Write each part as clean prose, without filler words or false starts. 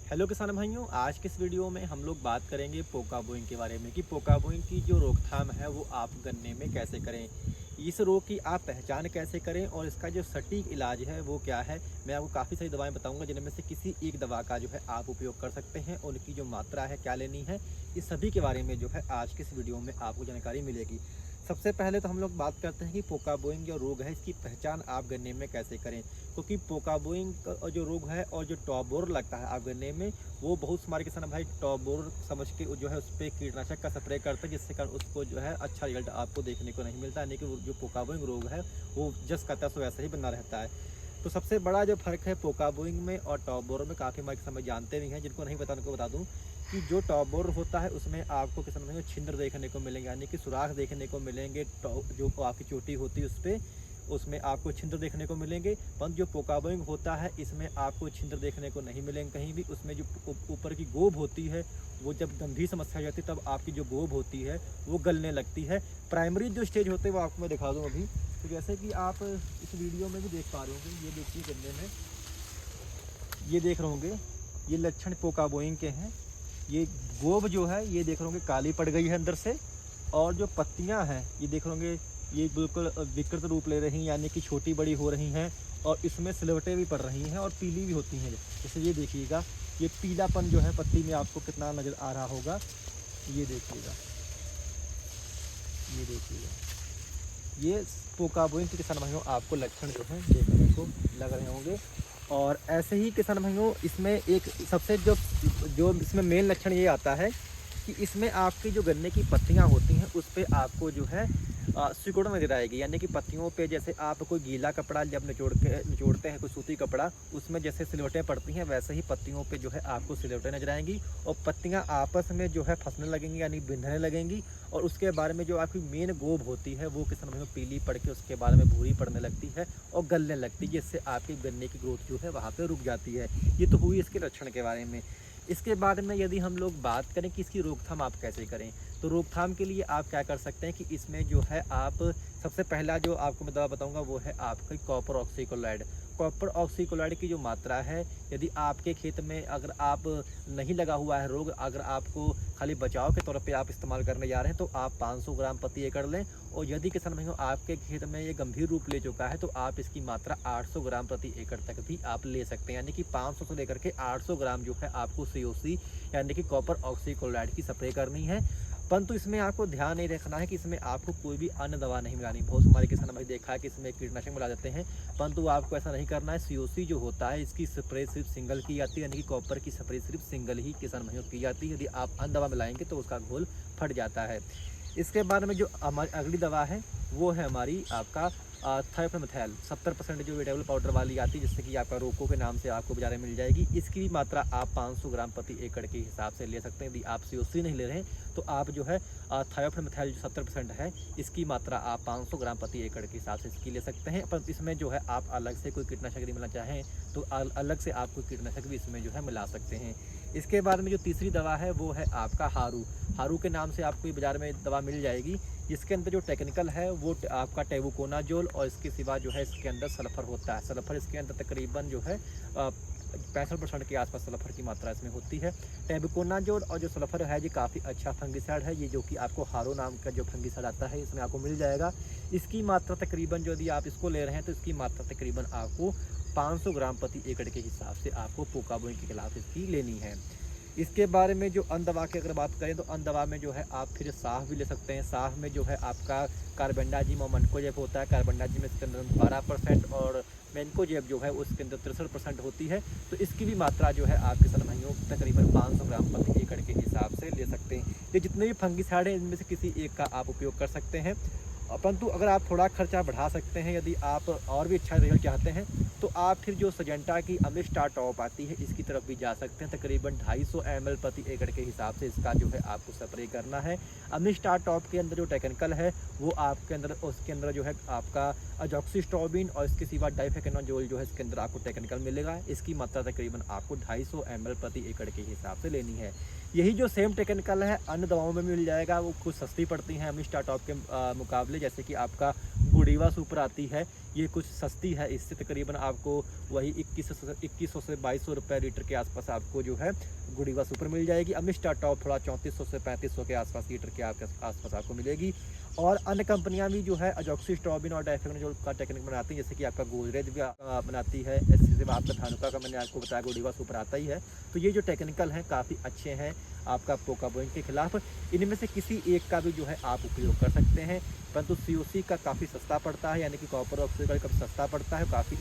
Hello किसान भाइयों, आज के इस वीडियो में हम लोग बात करेंगे पोका बोइंग के बारे में कि पोका बोइंग की जो रोकथाम है वो आप गन्ने में कैसे करें, इस रोग की आप पहचान कैसे करें और इसका जो सटीक इलाज है वो क्या है। मैं आपको काफ़ी सारी दवाएं बताऊंगा जिनमें से किसी एक दवा का जो है आप उपयोग कर सकते हैं, उनकी जो मात्रा है क्या लेनी है, इस सभी के बारे में जो है आज के इस वीडियो में आपको जानकारी मिलेगी। सबसे पहले तो हम लोग बात करते हैं कि पोका बोइंग जो रोग है इसकी पहचान आप गन्ने में कैसे करें, क्योंकि पोका बोइंग का जो रोग है और जो टॉप बोर लगता है आप गन्ने में, वो बहुत हमारे किसान भाई टॉप बोर समझ के जो है उस पर कीटनाशक का स्प्रे करते हैं, जिससे कारण उसको जो है अच्छा रिजल्ट आपको देखने को नहीं मिलता, यानी कि जो पोका बोइंग रोग है वो जस का तस वैसा ही बना रहता है। तो सबसे बड़ा जो फ़र्क है पोका बोइंग में और टॉप बोर में, काफ़ी हमारे किसान भाई जानते भी हैं, जिनको नहीं पता उनको बता दूं कि जो टॉप बोर होता है उसमें आपको किसान भाई छिद्र देखने को मिलेंगे, यानी कि सुराख देखने को मिलेंगे। जो आपकी चोटी होती है उस पर, उसमें आपको छिद्र देखने को मिलेंगे। परंतु जो पोका बोइंग होता है इसमें आपको छिद्र देखने को नहीं मिलेंगे कहीं भी। उसमें जो ऊपर की गोब होती है वो जब गंभीर समस्या हो जाती है तब आपकी जो गोब होती है वो गलने लगती है। प्राइमरी जो स्टेज होते हैं वो आपको मैं दिखा दूँ अभी। तो जैसे कि आप इस वीडियो में भी देख पा रहे होंगे, ये देखिए गन्ने में ये देख रहे होंगे, ये लक्षण पोका बोइंग के हैं। ये गोब जो है ये देख रहे होंगे काली पड़ गई है अंदर से, और जो पत्तियां हैं ये देख रहे होंगे ये बिल्कुल विकृत रूप ले रही हैं, यानी कि छोटी बड़ी हो रही हैं, और इसमें सिलवटें भी पड़ रही हैं और पीली भी होती हैं। जैसे ये देखिएगा, ये पीलापन जो है पत्ती में आपको कितना नज़र आ रहा होगा, ये देखिएगा, ये देखिएगा, ये पोका बोइंग के किसान भाइयों आपको लक्षण जो है देखने को लग रहे होंगे। और ऐसे ही किसान भाइयों इसमें एक सबसे जो जो इसमें मेन लक्षण ये आता है कि इसमें आपकी जो गन्ने की पत्तियां होती हैं उस पर आपको जो है सिकुड़न नजर आएगी, यानी कि पत्तियों पे जैसे आप कोई गीला कपड़ा जब निचोड़ते हैं, कोई सूती कपड़ा, उसमें जैसे सिलवटें पड़ती हैं वैसे ही पत्तियों पे जो है आपको सिलवटें नजर आएंगी और पत्तियां आपस में जो है फंसने लगेंगी, यानी बिंधने लगेंगी। और उसके बारे में जो आपकी मेन गोब होती है वो किसान भाइयों पीली पड़ के उसके बारे में भूरी पड़ने लगती है और गलने लगती है, जिससे आपकी गन्ने की ग्रोथ जो है वहाँ पर रुक जाती है। ये तो हुई इसके लक्षण के बारे में। इसके बाद में यदि हम लोग बात करें कि इसकी रोकथाम आप कैसे करें, तो रोकथाम के लिए आप क्या कर सकते हैं कि इसमें जो है आप सबसे पहला जो आपको मैं दवा बताऊंगा वो है आपका कॉपर ऑक्सीक्लोराइड। कॉपर ऑक्सीक्लोराइड की जो मात्रा है, यदि आपके खेत में अगर आप नहीं लगा हुआ है रोग, अगर आपको खाली बचाव के तौर पे आप इस्तेमाल करने जा रहे हैं तो आप 500 ग्राम प्रति एकड़ लें। और यदि किसान भाइयों आपके खेत में ये गंभीर रूप ले चुका है तो आप इसकी मात्रा 800 ग्राम प्रति एकड़ तक भी आप ले सकते हैं, यानी कि 500 से लेकर के 800 ग्राम जो है आपको COC यानी कि कॉपर ऑक्सीक्लोराइड की स्प्रे करनी है। परंतु इसमें आपको ध्यान नहीं रखना है कि इसमें आपको कोई भी अन्य दवा नहीं मिलानी। बहुत हमारे किसान भाई देखा है कि इसमें कीटनाशक मिला देते हैं, परंतु आपको ऐसा नहीं करना है। COC जो होता है इसकी स्प्रे सिर्फ सिंगल की जाती है, यानी कि कॉपर की स्प्रे सिर्फ सिंगल ही किसान भाइयों की जाती है। यदि आप अन्य दवा मिलाएंगे तो उसका घोल फट जाता है। इसके बाद में जो हमारी अगली दवा है वो है हमारी आपका थायोफ्लोमेथैल 70% जो वेटेबल पाउडर वाली आती है, जिससे कि आपका रोको के नाम से आपको बाजार में मिल जाएगी। इसकी भी मात्रा आप 500 ग्राम प्रति एकड़ के हिसाब से ले सकते हैं। यदि आप COC नहीं ले रहे हैं तो आप जो है थायोफ्लोमेथैल जो 70% है इसकी मात्रा आप 500 ग्राम प्रति एकड़ के हिसाब से इसकी ले सकते हैं। पर इसमें जो है आप अलग से कोई कीटनाशक यदि मिलाना चाहें तो अलग से आप कोई कीटनाशक भी इसमें जो है मिला सकते हैं। इसके बाद में जो तीसरी दवा है वो है आपका हारू के नाम से आपको बाज़ार में दवा मिल जाएगी। इसके अंदर जो टेक्निकल है वो आपका टेबुकोनाजोल, और इसके सिवा जो है इसके अंदर सल्फर होता है। सल्फर इसके अंदर तकरीबन जो है 65% के आसपास सल्फर की मात्रा इसमें होती है। टेबुकोनाजोल और जो सल्फर है ये काफ़ी अच्छा फंगिसाइड है, ये जो कि आपको हारो नाम का जो फंगिसाइड आता है इसमें आपको मिल जाएगा। इसकी मात्रा तकरीबन जो यदि आप इसको ले रहे हैं तो इसकी मात्रा तकरीबन आपको 500 ग्राम प्रति एकड़ के हिसाब से आपको पोका बोइंग के खिलाफ इसकी लेनी है। इसके बारे में जो अन्य दवा की अगर बात करें तो अन्य दवा में जो है आप फिर साफ भी ले सकते हैं। साफ में जो है आपका कार्बेंडाजिम और मैनकोजेब होता है। कार्बेंडाजिम इसके अंदर 12% और मैनकोजेब जो है उसके अंदर 63% होती है। तो इसकी भी मात्रा जो है आपके किसान भाइयों तकरीबन 500 ग्राम प्रति एकड़ के हिसाब से ले सकते हैं। ये जितने भी फंगिसाइड हैं इनमें से किसी एक का आप उपयोग कर सकते हैं। परंतु अगर आप थोड़ा खर्चा बढ़ा सकते हैं, यदि आप और भी अच्छा रिजल्ट चाहते हैं तो आप फिर जो सजेंटा की अमिस्टार टॉप आती है इसकी तरफ भी जा सकते हैं। तकरीबन 250 ml प्रति एकड़ के हिसाब से इसका जो है आपको स्प्रे करना है। अमिस्टार टॉप के अंदर जो टेक्निकल है वो आपके अंदर उसके अंदर जो है आपका अजॉक्सिस्ट्रोबिन और इसके सिवा डाइफेकेनाजोल जो है इसके अंदर आपको टेक्निकल मिलेगा। इसकी मात्रा तकरीबन आपको 250 ml प्रति एकड़ के हिसाब से लेनी है। यही जो सेम टेक्निकल है अन्य दवाओं में मिल जाएगा, वो कुछ सस्ती पड़ती हैं अमिस्टार टॉप के मुकाबले। ले, जैसे कि आपका गुडीवा सुपर आती है, ये कुछ सस्ती है, इससे तकरीबन आपको वही 2100 से 2200 रुपये लीटर के आसपास आपको जो है गुडीवा सुपर मिल जाएगी। अमिस्टा टॉप थोड़ा 3400 से 3500 के आसपास लीटर के आसपास आपको मिलेगी। और अन्य कंपनियां भी जो है अजॉक्सी स्ट्रॉबिन और डायफेनोल जो का टेक्निक बनाती हैं, जैसे कि आपका गोदरेज भी बनाती है, ऐसे से आपका धानुका का मैंने आपको बताया गोडीवा सुपर आता ही है। तो ये जो टेक्निकल हैं काफ़ी अच्छे हैं आपका पोका बोइंग के खिलाफ। इनमें से किसी एक का भी जो है आप उपयोग कर सकते हैं, परंतु COC का काफ़ी सस्ता पड़ता है, यानी कि कॉपर ऑक्साइड का काफ़ी सस्ता पड़ता है, काफ़ी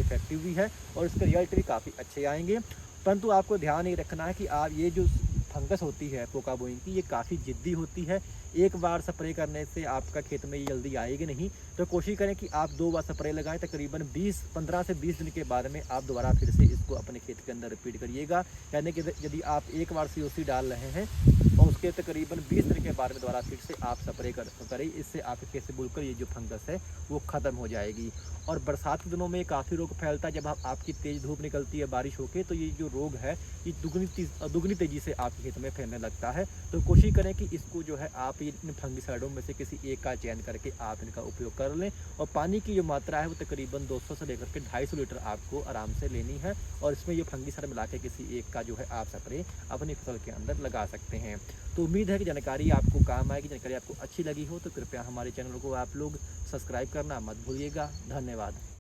इफेक्टिव भी है और इसके रिजल्ट भी काफ़ी अच्छे आएंगे। परंतु आपको ध्यान ये रखना है कि आप ये जो फंगस होती है पोका बोइंग की, ये काफ़ी ज़िद्दी होती है। एक बार स्प्रे करने से आपका खेत में ये जल्दी आएगी नहीं, तो कोशिश करें कि आप 2 बार स्प्रे लगाएं। तकरीबन 15 से 20 दिन के बाद में आप दोबारा फिर से इसको अपने खेत के अंदर रिपीट करिएगा। यानी कि यदि आप एक बार COC डाल रहे हैं और उसके तकरीबन 20 दिन के बाद में दोबारा फिर से आप स्प्रे करें, इससे आपके खेत से बिल्कुल ये जो फंगस है वो ख़त्म हो जाएगी। और बरसात के दिनों में काफ़ी रोग फैलता है, जब आपकी तेज़ धूप निकलती है बारिश होके, तो ये जो रोग है ये दुगनी तेज़ी से आपके खेत में फैलने लगता है। तो कोशिश करें कि इसको जो है आप इन फंगिसाइडों में से किसी एक का चयन करके आप इनका उपयोग कर लें। और पानी की जो मात्रा है वो तकरीबन 200 से लेकर के 250 लीटर आपको आराम से लेनी है, और इसमें ये फंगिसाइड मिला के किसी एक का जो है आप स्प्रे अपनी फसल के अंदर लगा सकते हैं। तो उम्मीद है कि जानकारी आपको काम आएगी। जानकारी आपको अच्छी लगी हो तो कृपया हमारे चैनल को आप लोग सब्सक्राइब करना मत भूलिएगा। धन्यवाद।